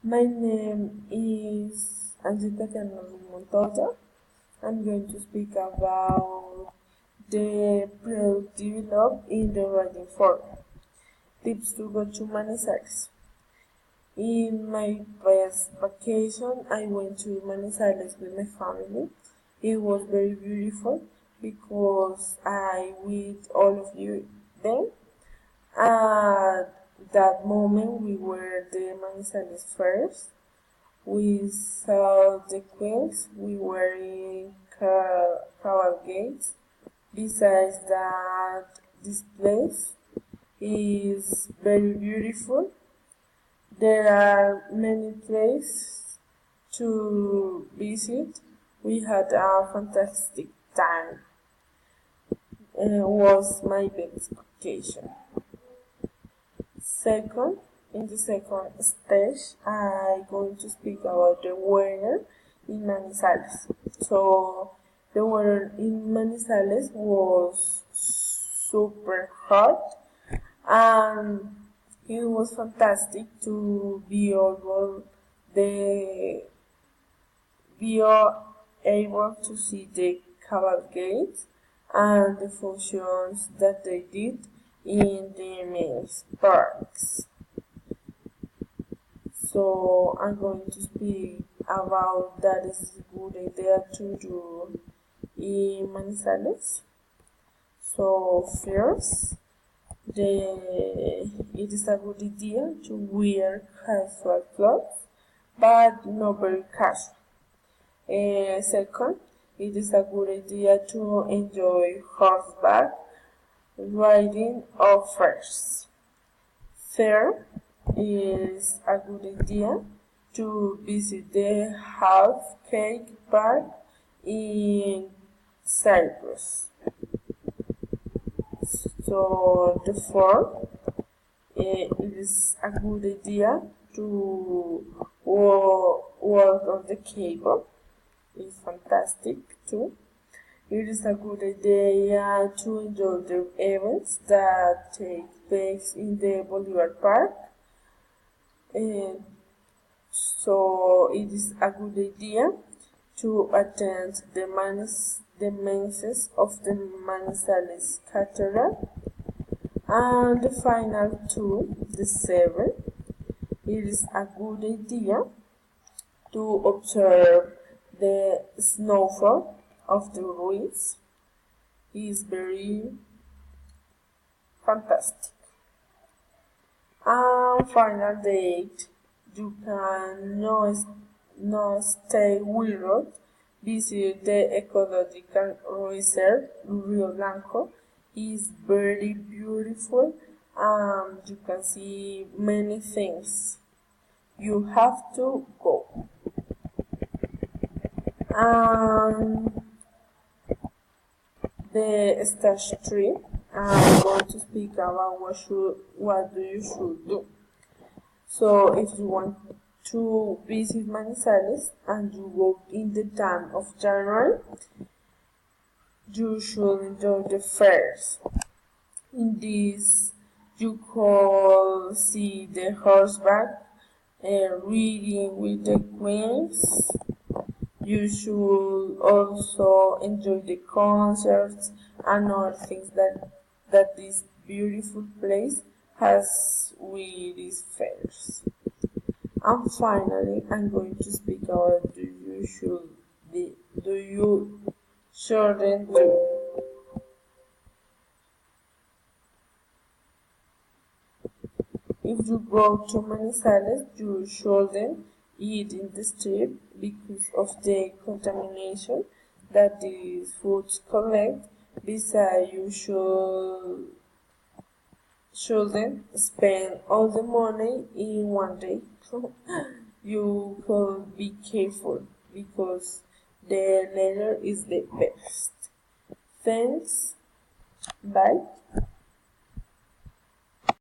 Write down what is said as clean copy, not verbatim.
My name is Tatiana Ruiz. I'm going to speak about the productive love in the writing form. Tips to go to Manizales. In my past vacation, I went to Manizales with my family. It was very beautiful because I with all of you there. At that moment, we were the Manizales first. We saw the quails, we were in cavalcades. Besides that, this place is very beautiful. There are many places to visit. We had a fantastic time. It was my best vacation. Second, in the second stage, I'm going to speak about the weather in Manizales. So, the weather in Manizales was super hot, and it was fantastic to be able to see the cavalcades and the functions that they did in the main parks. So I'm going to speak about that is a good idea to do in Manizales. So first, it is a good idea to wear casual clothes, but not very casual. Second, it is a good idea to enjoy horseback riding or first. Third, it is a good idea to visit the Half Cake Park in Cyprus. So the fourth, it is a good idea to walk on the cable. It's fantastic too. It is a good idea to enjoy the events that take place in the Bolivar Park. So it is a good idea to attend the masses of the Manizales Cathedral. And the final two, the seven, it is a good idea to observe the snowfall of the Ruiz. It is very fantastic. And final date, you can not stay without visit the ecological reserve Rio Blanco. Is very beautiful. You can see many things. You have to go. The stage 3, I'm going to speak about what you should do. So if you want to visit Manizales and you go in the time of January, you should enjoy the fairs. In this, you could see the horseback reading with the queens. You should also enjoy the concerts and other things that this beautiful place has with these fairs. And finally, I'm going to speak about do you shouldn't do. If you go to Manizales, you shouldn't eat in the street because of the contamination that these foods collect. Besides, you shouldn't spend all the money in one day. You could be careful because the later is the best. Thanks. Bye.